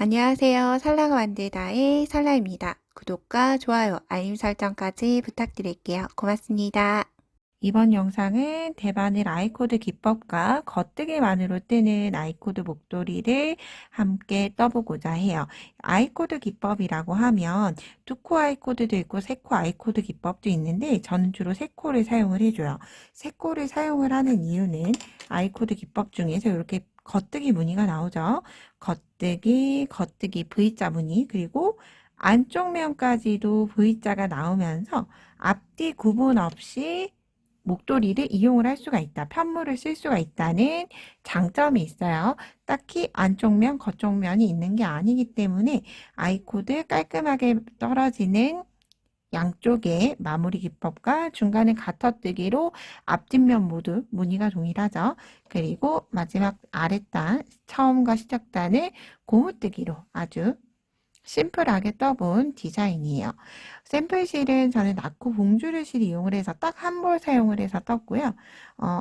안녕하세요. 설라가 만들다의 설라입니다. 구독과 좋아요, 알림 설정까지 부탁드릴게요. 고맙습니다. 이번 영상은 대바늘 아이코드 기법과 겉뜨기만으로 뜨는 아이코드 목도리를 함께 떠보고자 해요. 아이코드 기법이라고 하면 두코 아이코드도 있고 세코 아이코드 기법도 있는데 저는 주로 세코를 사용을 해줘요. 세코를 사용을 하는 이유는 아이코드 기법 중에서 이렇게 겉뜨기 무늬가 나오죠. 겉뜨기, 겉뜨기 V자 무늬, 그리고 안쪽 면까지도 V자가 나오면서 앞뒤 구분 없이 목도리를 이용을 할 수가 있다. 편물을 쓸 수가 있다는 장점이 있어요. 딱히 안쪽 면, 겉쪽 면이 있는 게 아니기 때문에 아이코드 깔끔하게 떨어지는 양쪽의 마무리 기법과 중간에 가터뜨기로 앞뒷면 모두 무늬가 동일하죠. 그리고 마지막 아랫단, 처음과 시작단을 고무뜨기로 아주 심플하게 떠본 디자인이에요. 샘플실은 저는 나코 봉주르 실 이용을 해서 딱 한 벌 사용을 해서 떴고요.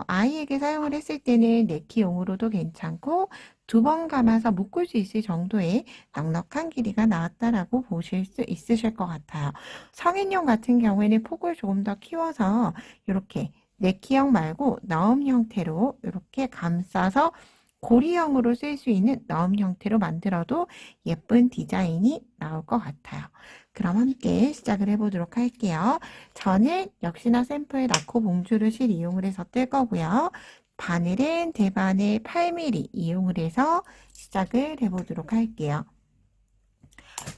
아이에게 사용을 했을 때는 네키용으로도 괜찮고 두 번 감아서 묶을 수 있을 정도의 넉넉한 길이가 나왔다라고 보실 수 있으실 것 같아요. 성인용 같은 경우에는 폭을 조금 더 키워서 이렇게 네키형 말고 너음 형태로 이렇게 감싸서 고리형으로 쓸 수 있는 너음 형태로 만들어도 예쁜 디자인이 나올 것 같아요. 그럼 함께 시작을 해보도록 할게요. 저는 역시나 샘플 나코 봉주르 실 이용을 해서 뜰 거고요. 바늘은 대바늘 8mm 이용을 해서 시작을 해보도록 할게요.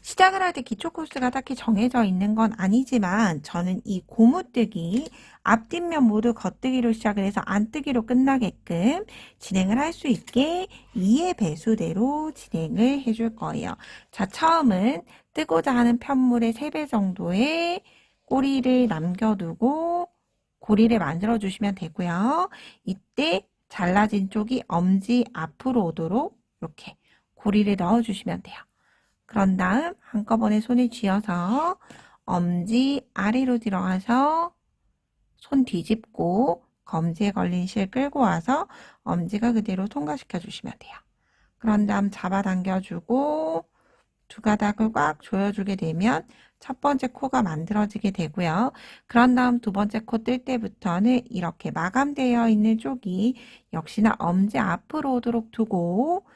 시작을 할 때 기초 코스가 딱히 정해져 있는 건 아니지만 저는 이 고무뜨기 앞뒷면 모두 겉뜨기로 시작을 해서 안뜨기로 끝나게끔 진행을 할 수 있게 2의 배수대로 진행을 해줄 거예요. 자, 처음은 뜨고자 하는 편물의 3배 정도의 꼬리를 남겨두고 고리를 만들어 주시면 되고요. 이때 잘라진 쪽이 엄지 앞으로 오도록 이렇게 고리를 넣어 주시면 돼요. 그런 다음 한꺼번에 손을 쥐어서 엄지 아래로 들어가서 손 뒤집고 검지에 걸린 실 끌고 와서 엄지가 그대로 통과시켜 주시면 돼요. 그런 다음 잡아당겨주고 두 가닥을 꽉 조여주게 되면 첫 번째 코가 만들어지게 되고요. 그런 다음 두 번째 코 뜰 때부터는 이렇게 마감되어 있는 쪽이 역시나 엄지 앞으로 오도록 두고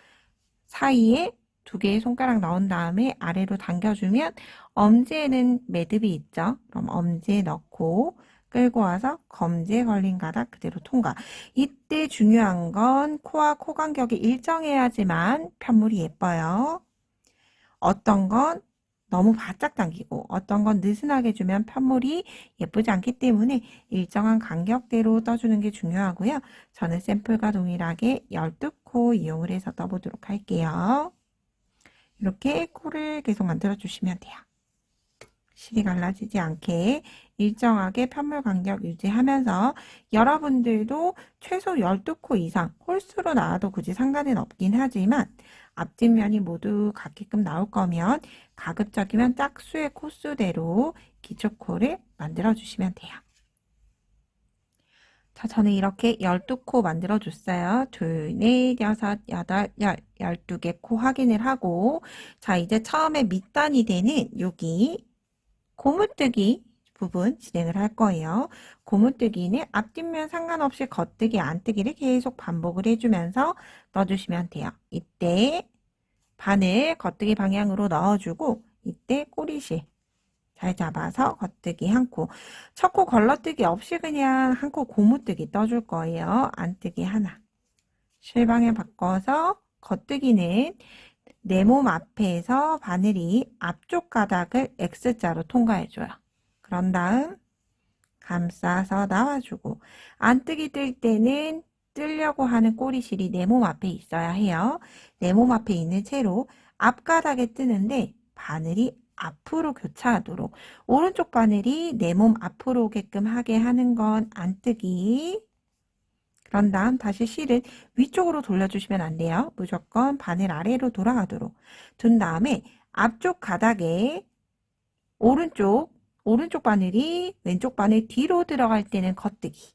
사이에 2개의 손가락 넣은 다음에 아래로 당겨주면 엄지에는 매듭이 있죠. 그럼 엄지에 넣고 끌고 와서 검지에 걸린 가닥 그대로 통과. 이때 중요한 건 코와 코 간격이 일정해야지만 편물이 예뻐요. 어떤 건 너무 바짝 당기고 어떤 건 느슨하게 주면 편물이 예쁘지 않기 때문에 일정한 간격대로 떠주는 게 중요하고요. 저는 샘플과 동일하게 12코 이용을 해서 떠보도록 할게요. 이렇게 코를 계속 만들어 주시면 돼요. 실이 갈라지지 않게 일정하게 편물 간격 유지하면서 여러분들도 최소 12코 이상 홀수로 나와도 굳이 상관은 없긴 하지만 앞뒷면이 모두 같게끔 나올 거면 가급적이면 짝수의 코수대로 기초코를 만들어 주시면 돼요. 자, 저는 이렇게 12코 만들어 줬어요. 둘, 넷, 여섯, 여덟, 12개 코 확인을 하고 자, 이제 처음에 밑단이 되는 여기 고무뜨기 부분 진행을 할 거예요. 고무뜨기는 앞뒷면 상관없이 겉뜨기, 안뜨기를 계속 반복을 해주면서 넣어주시면 돼요. 이때 바늘 겉뜨기 방향으로 넣어주고 이때 꼬리실 잘 잡아서 겉뜨기 한 코. 첫 코 걸러뜨기 없이 그냥 한 코 고무뜨기 떠줄 거예요. 안뜨기 하나. 실 방향 바꿔서 겉뜨기는 내 몸 앞에서 바늘이 앞쪽 가닥을 X자로 통과해줘요. 그런 다음 감싸서 나와주고 안뜨기 뜰 때는 뜨려고 하는 꼬리실이 내 몸 앞에 있어야 해요. 내 몸 앞에 있는 채로 앞가닥에 뜨는데 바늘이 앞으로 교차하도록 오른쪽 바늘이 내 몸 앞으로 오게끔 하게 하는 건 안뜨기. 그런 다음 다시 실은 위쪽으로 돌려주시면 안 돼요. 무조건 바늘 아래로 돌아가도록 둔 다음에 앞쪽 가닥에 오른쪽 바늘이 왼쪽 바늘 뒤로 들어갈 때는 겉뜨기.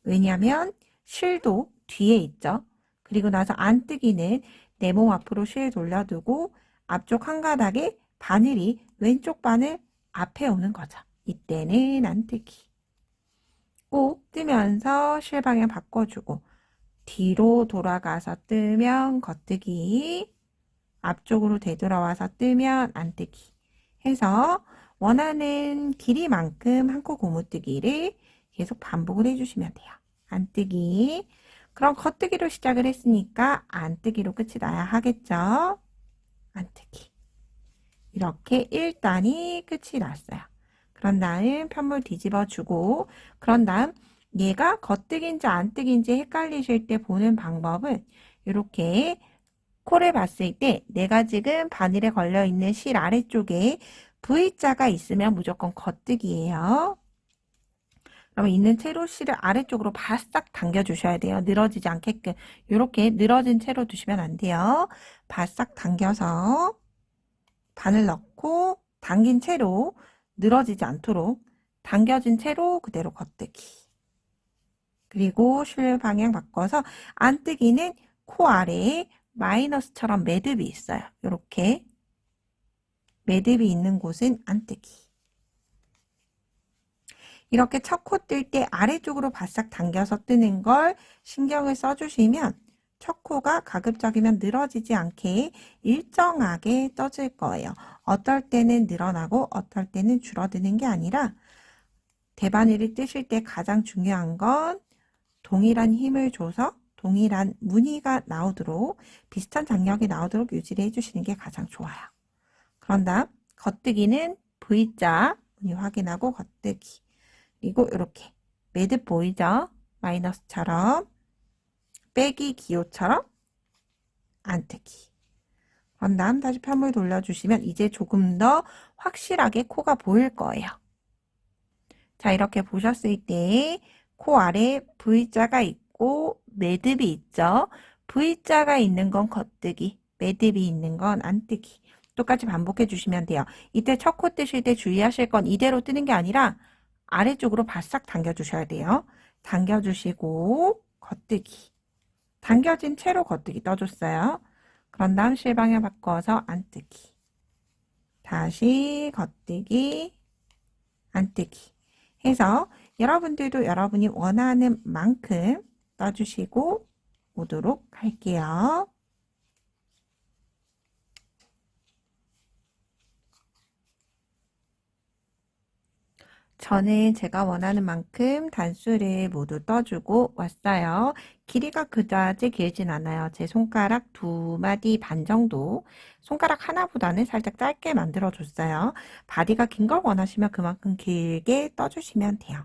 왜냐하면 실도 뒤에 있죠. 그리고 나서 안뜨기는 내 몸 앞으로 실 돌려두고 앞쪽 한 가닥에 바늘이 왼쪽 바늘 앞에 오는 거죠. 이때는 안뜨기. 꼭 뜨면서 실방향 바꿔주고 뒤로 돌아가서 뜨면 겉뜨기, 앞쪽으로 되돌아와서 뜨면 안뜨기 해서 원하는 길이만큼 한 코 고무뜨기를 계속 반복을 해주시면 돼요. 안뜨기. 그럼 겉뜨기로 시작을 했으니까 안뜨기로 끝이 나야 하겠죠? 안뜨기. 이렇게 1단이 끝이 났어요. 그런 다음 편물 뒤집어 주고 그런 다음 얘가 겉뜨기인지 안뜨기인지 헷갈리실 때 보는 방법은 이렇게 코를 봤을 때 내가 지금 바늘에 걸려 있는 실 아래쪽에 V자가 있으면 무조건 겉뜨기예요. 그러면 있는 채로 실을 아래쪽으로 바싹 당겨 주셔야 돼요. 늘어지지 않게끔 이렇게 늘어진 채로 두시면 안 돼요. 바싹 당겨서 바늘 넣고 당긴 채로 늘어지지 않도록 당겨진 채로 그대로 겉뜨기. 그리고 실 방향 바꿔서 안뜨기는 코 아래에 마이너스처럼 매듭이 있어요. 이렇게 매듭이 있는 곳은 안뜨기. 이렇게 첫 코 뜰 때 아래쪽으로 바싹 당겨서 뜨는 걸 신경을 써주시면 첫 코가 가급적이면 늘어지지 않게 일정하게 떠질 거예요. 어떨 때는 늘어나고 어떨 때는 줄어드는 게 아니라 대바늘을 뜨실 때 가장 중요한 건 동일한 힘을 줘서 동일한 무늬가 나오도록 비슷한 장력이 나오도록 유지를 해주시는 게 가장 좋아요. 그런 다음 겉뜨기는 V자 무늬 확인하고 겉뜨기. 그리고 이렇게 매듭 보이죠? 마이너스처럼 빼기 기호처럼 안뜨기. 그런 다음 다시 편물 돌려주시면 이제 조금 더 확실하게 코가 보일 거예요. 자, 이렇게 보셨을 때 코 아래 V자가 있고 매듭이 있죠. V자가 있는 건 겉뜨기, 매듭이 있는 건 안뜨기. 똑같이 반복해 주시면 돼요. 이때 첫 코 뜨실 때 주의하실 건 이대로 뜨는 게 아니라 아래쪽으로 바싹 당겨주셔야 돼요. 당겨주시고 겉뜨기. 당겨진 채로 겉뜨기 떠줬어요. 그런 다음 실방향 바꿔서 안뜨기. 다시 겉뜨기, 안뜨기 해서 여러분들도 여러분이 원하는 만큼 떠주시고 오도록 할게요. 저는 제가 원하는 만큼 단수를 모두 떠주고 왔어요. 길이가 그다지 길진 않아요. 제 손가락 2마디 반 정도, 손가락 하나보다는 살짝 짧게 만들어줬어요. 바디가 긴 걸 원하시면 그만큼 길게 떠주시면 돼요.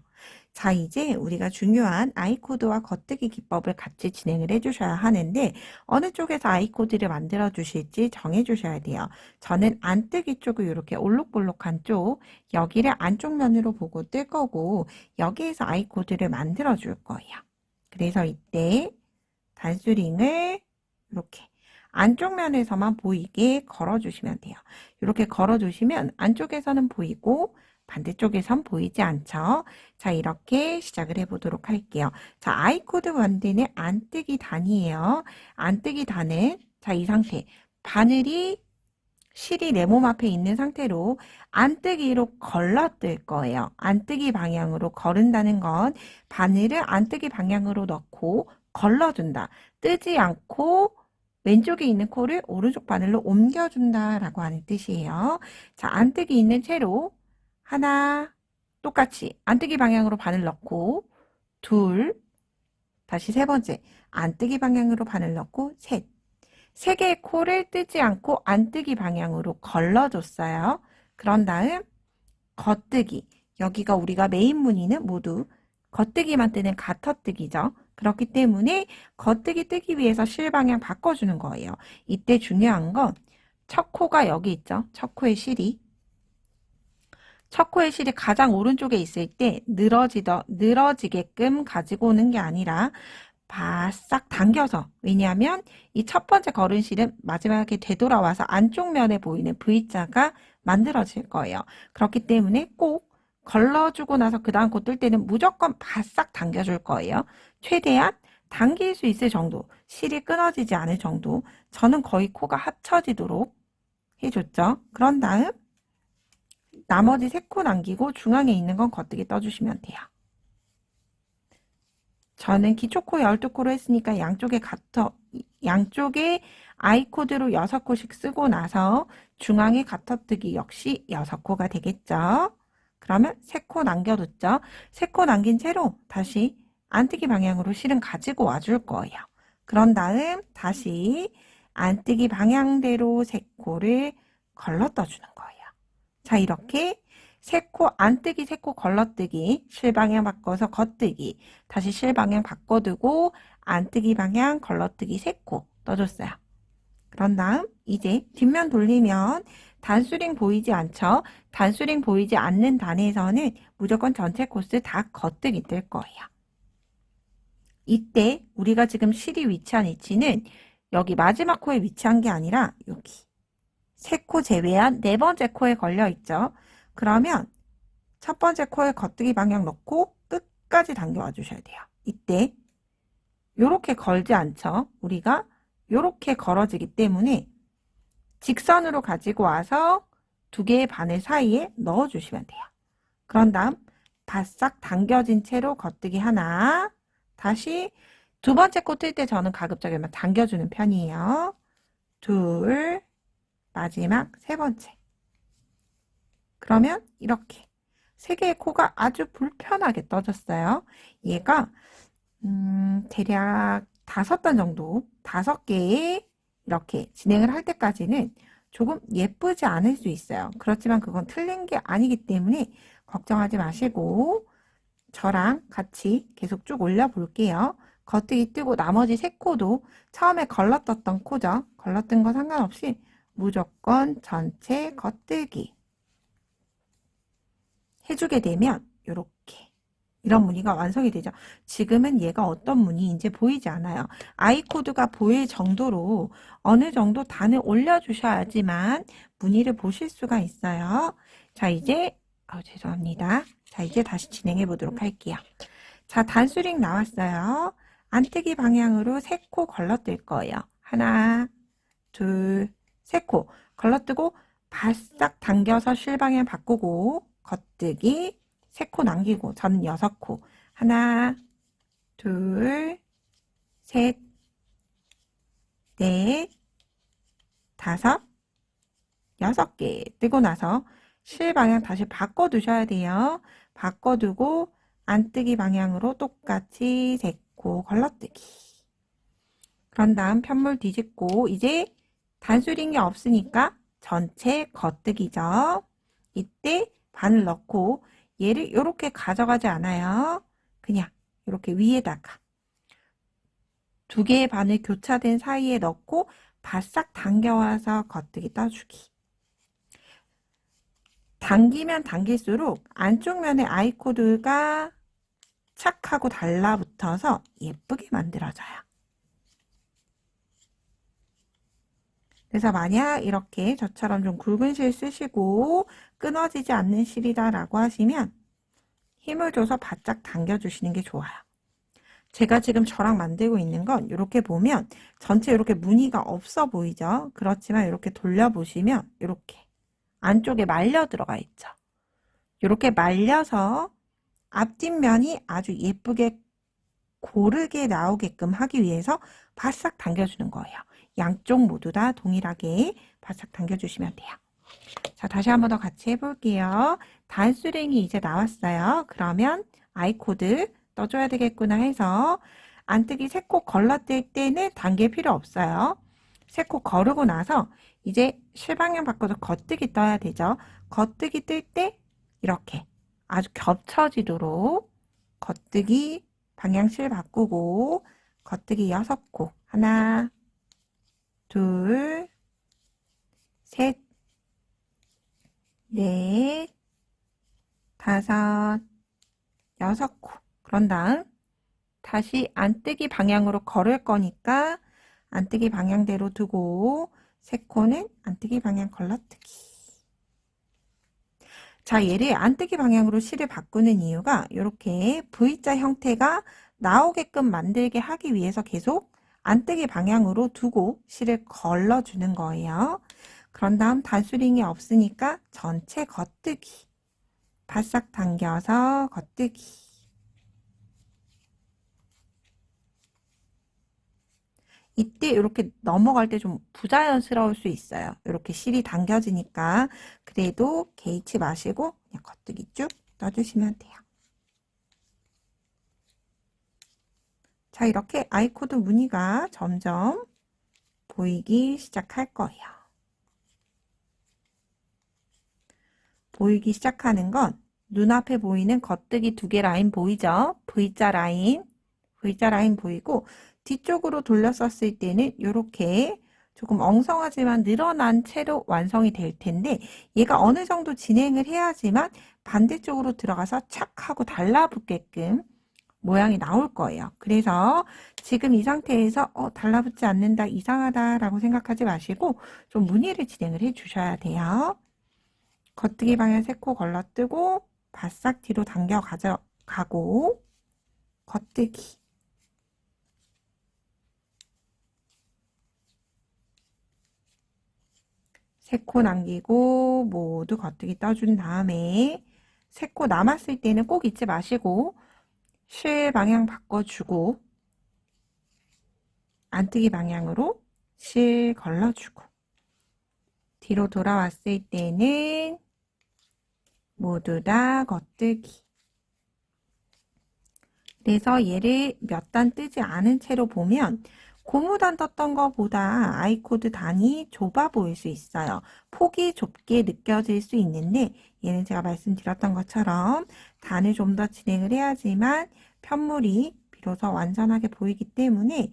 자, 이제 우리가 중요한 아이코드와 겉뜨기 기법을 같이 진행을 해주셔야 하는데 어느 쪽에서 아이코드를 만들어 주실지 정해 주셔야 돼요. 저는 안뜨기 쪽을 이렇게 올록볼록한 쪽, 여기를 안쪽 면으로 보고 뜰 거고 여기에서 아이코드를 만들어 줄 거예요. 그래서 이때 단수링을 이렇게 안쪽 면에서만 보이게 걸어주시면 돼요. 이렇게 걸어주시면 안쪽에서는 보이고 반대쪽에선 보이지 않죠? 자, 이렇게 시작을 해보도록 할게요. 자, 아이코드 만드는 안뜨기 단이에요. 안뜨기 단은 자, 이 상태. 바늘이 실이 내 몸 앞에 있는 상태로 안뜨기로 걸러뜰 거예요. 안뜨기 방향으로 거른다는 건 바늘을 안뜨기 방향으로 넣고 걸러준다. 뜨지 않고 왼쪽에 있는 코를 오른쪽 바늘로 옮겨준다라고 하는 뜻이에요. 자, 안뜨기 있는 채로 하나, 똑같이 안뜨기 방향으로 바늘 넣고 둘, 다시 세 번째 안뜨기 방향으로 바늘 넣고 셋. 세 개의 코를 뜨지 않고 안뜨기 방향으로 걸러줬어요. 그런 다음 겉뜨기. 여기가 우리가 메인 무늬는 모두 겉뜨기만 뜨는 가터뜨기죠. 그렇기 때문에 겉뜨기 뜨기 위해서 실 방향 바꿔주는 거예요. 이때 중요한 건 첫 코가 여기 있죠. 첫 코의 실이. 첫 코의 실이 가장 오른쪽에 있을 때 늘어지게끔 가지고 오는 게 아니라 바싹 당겨서, 왜냐하면 이 첫 번째 걸음실은 마지막에 되돌아와서 안쪽 면에 보이는 V자가 만들어질 거예요. 그렇기 때문에 꼭 걸러주고 나서 그 다음 코 뜰 때는 무조건 바싹 당겨줄 거예요. 최대한 당길 수 있을 정도, 실이 끊어지지 않을 정도, 저는 거의 코가 합쳐지도록 해줬죠. 그런 다음 나머지 3코 남기고 중앙에 있는 건 겉뜨기 떠주시면 돼요. 저는 기초코 12코로 했으니까 양쪽에 아이코드로 6코씩 쓰고 나서 중앙에 겉뜨기 역시 6코가 되겠죠. 그러면 3코 남겨뒀죠. 3코 남긴 채로 다시 안뜨기 방향으로 실은 가지고 와줄 거예요. 그런 다음 다시 안뜨기 방향대로 3코를 걸러 떠주는 거예요. 자, 이렇게 3코 안뜨기, 3코 걸러뜨기, 실방향 바꿔서 겉뜨기, 다시 실방향 바꿔두고 안뜨기 방향 걸러뜨기 3코 떠줬어요. 그런 다음 이제 뒷면 돌리면 단수링 보이지 않죠? 단수링 보이지 않는 단에서는 무조건 전체 코스 다 겉뜨기 뜰 거예요. 이때 우리가 지금 실이 위치한 위치는 여기 마지막 코에 위치한 게 아니라 여기 3코 제외한 4번째 코에 걸려 있죠. 그러면 첫 번째 코에 겉뜨기 방향 넣고 끝까지 당겨와 주셔야 돼요. 이때 요렇게 걸지 않죠. 우리가 요렇게 걸어지기 때문에 직선으로 가지고 와서 2개의 바늘 사이에 넣어 주시면 돼요. 그런 다음 바싹 당겨진 채로 겉뜨기 하나, 다시 2번째 코 뜰 때 저는 가급적이면 당겨주는 편이에요. 둘, 마지막 3번째. 그러면 이렇게 3개의 코가 아주 불편하게 떠졌어요. 얘가 대략 5단 정도, 5개의 이렇게 진행을 할 때까지는 조금 예쁘지 않을 수 있어요. 그렇지만 그건 틀린 게 아니기 때문에 걱정하지 마시고 저랑 같이 계속 쭉 올려 볼게요. 겉뜨기 뜨고 나머지 3코도 처음에 걸러떴던 코죠. 걸러뜬 거 상관없이 무조건 전체 겉뜨기 해주게 되면 이렇게 이런 무늬가 완성이 되죠. 지금은 얘가 어떤 무늬인지 보이지 않아요. 아이코드가 보일 정도로 어느 정도 단을 올려주셔야지만 무늬를 보실 수가 있어요. 자, 이제 죄송합니다. 자, 이제 다시 진행해 보도록 할게요. 자, 단수링 나왔어요. 안뜨기 방향으로 3코 걸러뜰 거예요. 하나, 둘, 3코 걸러뜨고 바싹 당겨서 실방향 바꾸고 겉뜨기 3코 남기고 저는 6코 하나, 둘, 셋, 넷, 5, 6개 뜨고 나서 실방향 다시 바꿔두셔야 돼요. 바꿔두고 안뜨기 방향으로 똑같이 3코 걸러뜨기. 그런 다음 편물 뒤집고 이제 단수링이 없으니까 전체 겉뜨기죠. 이때 바늘 넣고 얘를 이렇게 가져가지 않아요. 그냥 이렇게 위에다가 2개의 바늘 교차된 사이에 넣고 바싹 당겨와서 겉뜨기 떠주기. 당기면 당길수록 안쪽 면의 아이코드가 착하고 달라붙어서 예쁘게 만들어져요. 그래서 만약 이렇게 저처럼 좀 굵은 실 쓰시고 끊어지지 않는 실이다 라고 하시면 힘을 줘서 바짝 당겨주시는 게 좋아요. 제가 지금 저랑 만들고 있는 건 이렇게 보면 전체 이렇게 무늬가 없어 보이죠? 그렇지만 이렇게 돌려보시면 이렇게 안쪽에 말려 들어가 있죠. 이렇게 말려서 앞뒷면이 아주 예쁘게 고르게 나오게끔 하기 위해서 바싹 당겨주는 거예요. 양쪽 모두 다 동일하게 바싹 당겨주시면 돼요. 자, 다시 한 번 더 같이 해볼게요. 단수링이 이제 나왔어요. 그러면 아이코드 떠줘야 되겠구나 해서 안뜨기 3코 걸러뜰 때는 당길 필요 없어요. 3코 거르고 나서 이제 실방향 바꿔서 겉뜨기 떠야 되죠. 겉뜨기 뜰 때 이렇게 아주 겹쳐지도록 겉뜨기 방향실 바꾸고 겉뜨기 6코 하나, 둘, 셋, 넷, 5, 6코. 그런 다음 다시 안뜨기 방향으로 걸을 거니까 안뜨기 방향대로 두고 3코는 안뜨기 방향 걸러뜨기. 자, 얘를 안뜨기 방향으로 실을 바꾸는 이유가 이렇게 V자 형태가 나오게끔 만들게 하기 위해서 계속 안뜨기 방향으로 두고 실을 걸러주는 거예요. 그런 다음 단수링이 없으니까 전체 겉뜨기. 바싹 당겨서 겉뜨기. 이때 이렇게 넘어갈 때 좀 부자연스러울 수 있어요. 이렇게 실이 당겨지니까. 그래도 개의치 마시고 그냥 겉뜨기 쭉 떠주시면 돼요. 자, 이렇게 아이코드 무늬가 점점 보이기 시작할 거예요. 보이기 시작하는 건 눈앞에 보이는 겉뜨기 2개 라인 보이죠? V자 라인 보이고 뒤쪽으로 돌렸었을 때는 이렇게 조금 엉성하지만 늘어난 채로 완성이 될 텐데 얘가 어느 정도 진행을 해야지만 반대쪽으로 들어가서 착 하고 달라붙게끔 모양이 나올 거예요. 그래서 지금 이 상태에서 달라붙지 않는다, 이상하다 라고 생각하지 마시고 좀 무늬를 진행을 해 주셔야 돼요. 겉뜨기 방향 3코 걸러뜨고 바싹 뒤로 당겨 가고 겉뜨기. 세 코 남기고 모두 겉뜨기 떠준 다음에 3코 남았을 때는 꼭 잊지 마시고 실 방향 바꿔주고 안뜨기 방향으로 실 걸러주고 뒤로 돌아왔을 때는 모두 다 겉뜨기. 그래서 얘를 몇 단 뜨지 않은 채로 보면 고무단 떴던 것보다 아이코드 단이 좁아 보일 수 있어요. 폭이 좁게 느껴질 수 있는데 얘는 제가 말씀드렸던 것처럼 단을 좀 더 진행을 해야지만 편물이 비로소 완전하게 보이기 때문에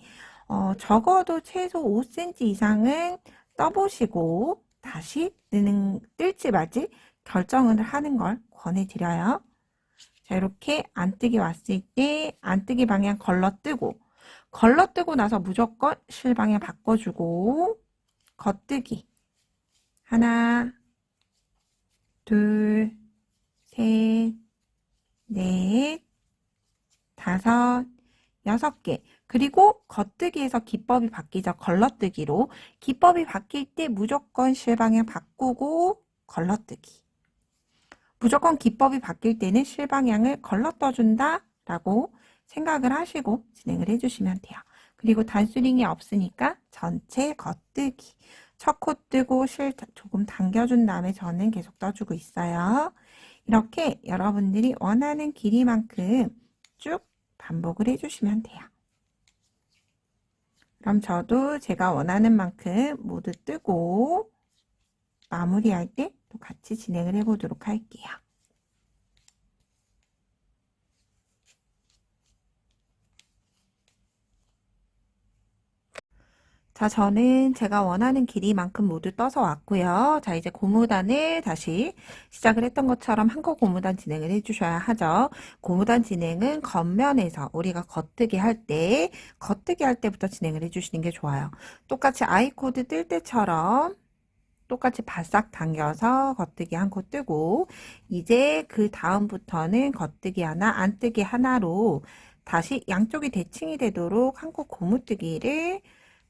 적어도 최소 5cm 이상은 떠보시고 다시 뜰지 말지 결정을 하는 걸 권해드려요. 자, 이렇게 안뜨기 왔을 때 안뜨기 방향 걸러뜨고 나서 무조건 실 방향 바꿔주고 겉뜨기 하나, 둘, 셋, 넷, 5, 6개. 그리고 겉뜨기에서 기법이 바뀌죠. 걸러뜨기로. 기법이 바뀔 때 무조건 실 방향 바꾸고 걸러뜨기. 무조건 기법이 바뀔 때는 실 방향을 걸러떠준다 라고 생각을 하시고 진행을 해주시면 돼요. 그리고 단수링이 없으니까 전체 겉뜨기. 첫 코 뜨고 실 조금 당겨준 다음에 저는 계속 떠주고 있어요. 이렇게 여러분들이 원하는 길이만큼 쭉 반복을 해주시면 돼요. 그럼 저도 제가 원하는 만큼 모두 뜨고 마무리할 때 또 같이 진행을 해보도록 할게요. 자, 저는 제가 원하는 길이만큼 모두 떠서 왔고요. 자, 이제 고무단을 다시 시작을 했던 것처럼 한코 고무단 진행을 해주셔야 하죠. 고무단 진행은 겉면에서 우리가 겉뜨기 할 때부터 진행을 해주시는 게 좋아요. 똑같이 아이코드 뜰 때처럼 똑같이 바싹 당겨서 겉뜨기 한 코 뜨고 이제 그 다음부터는 겉뜨기 하나, 안뜨기 하나로 다시 양쪽이 대칭이 되도록 한 코 고무뜨기를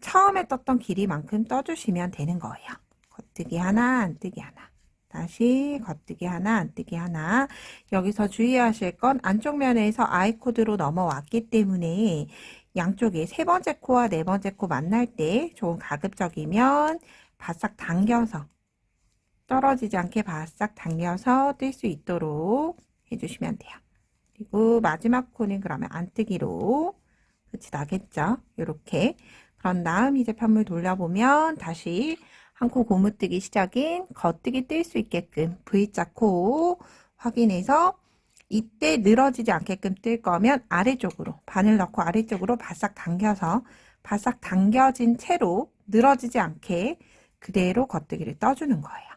처음에 떴던 길이만큼 떠주시면 되는 거예요. 겉뜨기 하나, 안뜨기 하나. 다시 겉뜨기 하나, 안뜨기 하나. 여기서 주의하실 건 안쪽 면에서 아이코드로 넘어왔기 때문에 양쪽에 3번째 코와 4번째 코 만날 때 조금 가급적이면 바싹 당겨서 떨어지지 않게 바싹 당겨서 뜰 수 있도록 해주시면 돼요. 그리고 마지막 코는 그러면 안뜨기로 끝이 나겠죠. 이렇게. 그런 다음 이제 편물 돌려보면 다시 한 코 고무뜨기 시작인 겉뜨기 뜰 수 있게끔 V자 코 확인해서 이때 늘어지지 않게끔 뜰 거면 아래쪽으로 바늘 넣고 아래쪽으로 바싹 당겨서 바싹 당겨진 채로 늘어지지 않게 그대로 겉뜨기를 떠주는 거예요.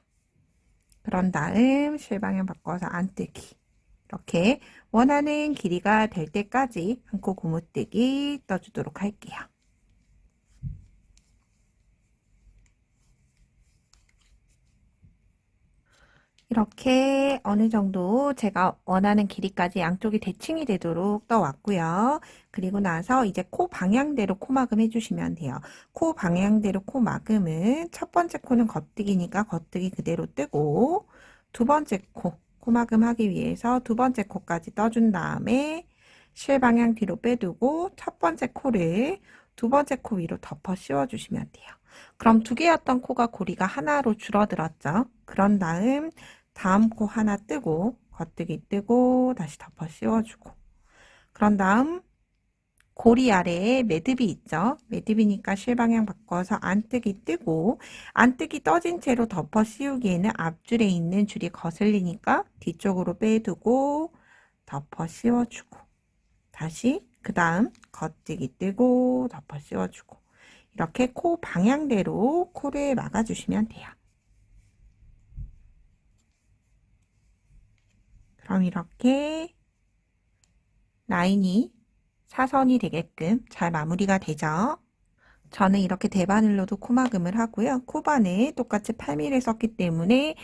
그런 다음 실방향 바꿔서 안뜨기. 이렇게 원하는 길이가 될 때까지 한 코 고무뜨기 떠주도록 할게요. 이렇게 어느 정도 제가 원하는 길이까지 양쪽이 대칭이 되도록 떠왔고요. 그리고 나서 이제 코 방향대로 코막음 해주시면 돼요. 코 방향대로 코막음은 첫 번째 코는 겉뜨기니까 겉뜨기 그대로 뜨고, 두 번째 코막음 하기 위해서 두 번째 코까지 떠준 다음에 실 방향 뒤로 빼두고 첫 번째 코를 두 번째 코 위로 덮어 씌워주시면 돼요. 그럼 두 개였던 코가 고리가 하나로 줄어들었죠. 그런 다음 코 하나 뜨고 겉뜨기 뜨고 다시 덮어 씌워주고, 그런 다음 고리 아래에 매듭이 있죠. 매듭이니까 실방향 바꿔서 안뜨기 뜨고, 안뜨기 떠진 채로 덮어 씌우기에는 앞줄에 있는 줄이 거슬리니까 뒤쪽으로 빼두고 덮어 씌워주고, 다시 그 다음 겉뜨기 뜨고 덮어 씌워주고, 이렇게 코 방향대로 코를 막아주시면 돼요. 그럼 이렇게 라인이 사선이 되게끔 잘 마무리가 되죠. 저는 이렇게 대바늘로도 코막음을 하고요. 코바늘 똑같이 8mm 썼기 때문에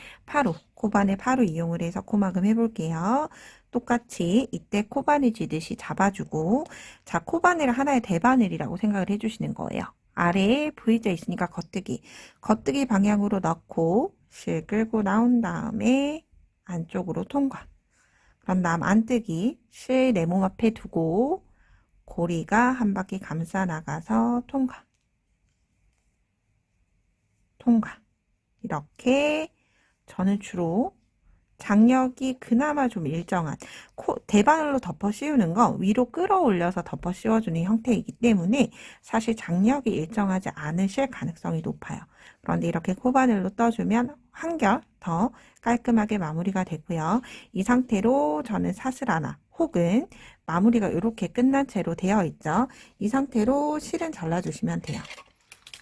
코바늘 파로 이용을 해서 코막음 해볼게요. 똑같이 이때 코바늘 쥐듯이 잡아주고, 자, 코바늘을 하나의 대바늘이라고 생각을 해주시는 거예요. 아래에 V자 있으니까 겉뜨기 방향으로 넣고 실 끌고 나온 다음에 안쪽으로 통과. 그런 다음 안뜨기 실 내 몸 앞에 두고 고리가 한 바퀴 감싸 나가서 통과. 이렇게 저는 주로 장력이 그나마 좀 일정한 대바늘로 덮어 씌우는 건 위로 끌어올려서 덮어 씌워주는 형태이기 때문에 사실 장력이 일정하지 않으실 가능성이 높아요. 그런데 이렇게 코바늘로 떠주면 한결 더 깔끔하게 마무리가 되고요. 이 상태로 저는 사슬 하나 혹은 마무리가 이렇게 끝난 채로 되어 있죠. 이 상태로 실은 잘라주시면 돼요.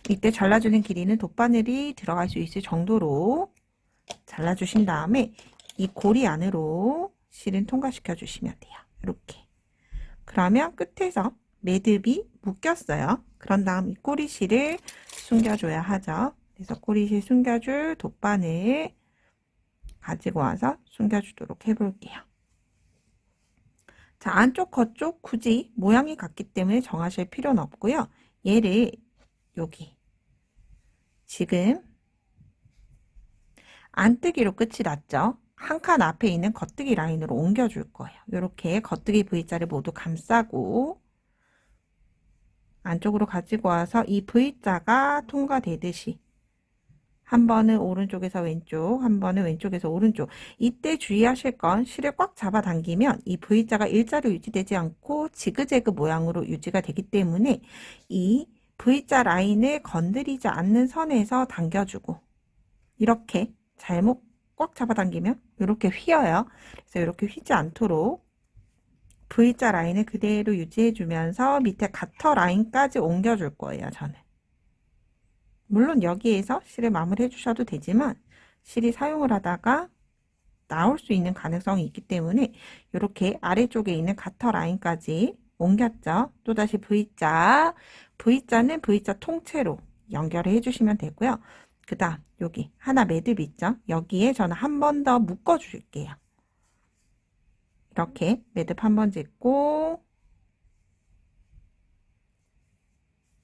이때 잘라주는 길이는 돗바늘이 들어갈 수 있을 정도로 잘라주신 다음에 이 고리 안으로 실은 통과시켜 주시면 돼요. 이렇게. 그러면 끝에서 매듭이 묶였어요. 그런 다음 이 꼬리실을 숨겨줘야 하죠. 그래서 꼬리실 숨겨줄 돗바늘 가지고 와서 숨겨주도록 해볼게요. 자, 안쪽 겉쪽 굳이 모양이 같기 때문에 정하실 필요는 없고요. 얘를 여기 지금 안뜨기로 끝이 났죠. 한 칸 앞에 있는 겉뜨기 라인으로 옮겨줄 거예요. 이렇게 겉뜨기 V자를 모두 감싸고 안쪽으로 가지고 와서 이 V자가 통과되듯이 한 번은 오른쪽에서 왼쪽, 한 번은 왼쪽에서 오른쪽. 이때 주의하실 건 실을 꽉 잡아당기면 이 V자가 일자로 유지되지 않고 지그재그 모양으로 유지가 되기 때문에 이 V자 라인을 건드리지 않는 선에서 당겨주고, 이렇게 잘못 꽉 잡아당기면 이렇게 휘어요. 그래서 이렇게 휘지 않도록 V자 라인을 그대로 유지해주면서 밑에 가터 라인까지 옮겨줄 거예요, 저는. 물론 여기에서 실을 마무리해 주셔도 되지만 실이 사용을 하다가 나올 수 있는 가능성이 있기 때문에 이렇게 아래쪽에 있는 가터 라인까지 옮겼죠. 또다시 V자는 V자 통째로 연결해 주시면 되고요. 그 다음 여기 하나 매듭 있죠. 여기에 저는 한 번 더 묶어 줄게요. 이렇게 매듭 한 번 짓고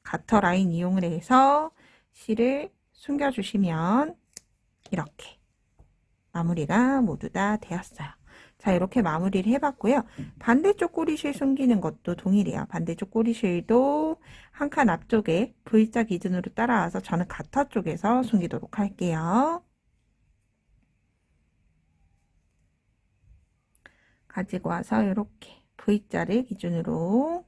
가터 라인 이용을 해서 실을 숨겨 주시면 이렇게 마무리가 모두 다 되었어요. 자, 이렇게 마무리를 해봤고요. 반대쪽 꼬리실 숨기는 것도 동일해요. 반대쪽 꼬리실도 한 칸 앞쪽에 V자 기준으로 따라와서 저는 가터 쪽에서 숨기도록 할게요. 가지고 와서 이렇게 V자를 기준으로,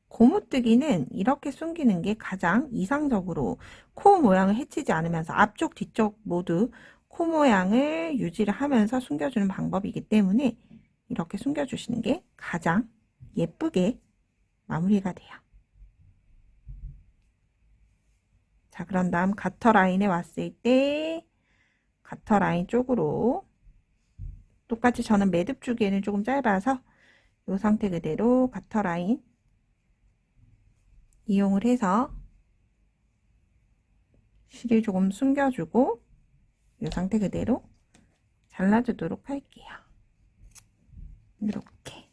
고무뜨기는 이렇게 숨기는 게 가장 이상적으로 코 모양을 해치지 않으면서 앞쪽 뒤쪽 모두 코 모양을 유지를 하면서 숨겨주는 방법이기 때문에 이렇게 숨겨주시는 게 가장 예쁘게 마무리가 돼요. 자, 그런 다음 가터 라인에 왔을 때 가터 라인 쪽으로 똑같이 저는 매듭 주기에는 조금 짧아서 이 상태 그대로 가터 라인 이용을 해서 실을 조금 숨겨주고 이 상태 그대로 잘라주도록 할게요. 이렇게.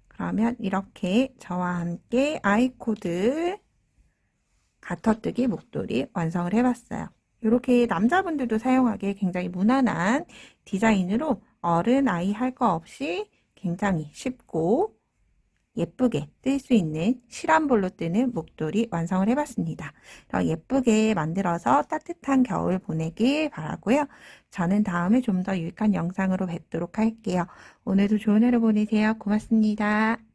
그러면 이렇게 저와 함께 아이코드 가터뜨기 목도리 완성을 해봤어요. 이렇게 남자분들도 사용하기에 굉장히 무난한 디자인으로 어른, 아이 할 거 없이 굉장히 쉽고 예쁘게 뜰 수 있는 실험볼로 뜨는 목도리 완성을 해봤습니다. 예쁘게 만들어서 따뜻한 겨울 보내길 바라고요. 저는 다음에 좀 더 유익한 영상으로 뵙도록 할게요. 오늘도 좋은 하루 보내세요. 고맙습니다.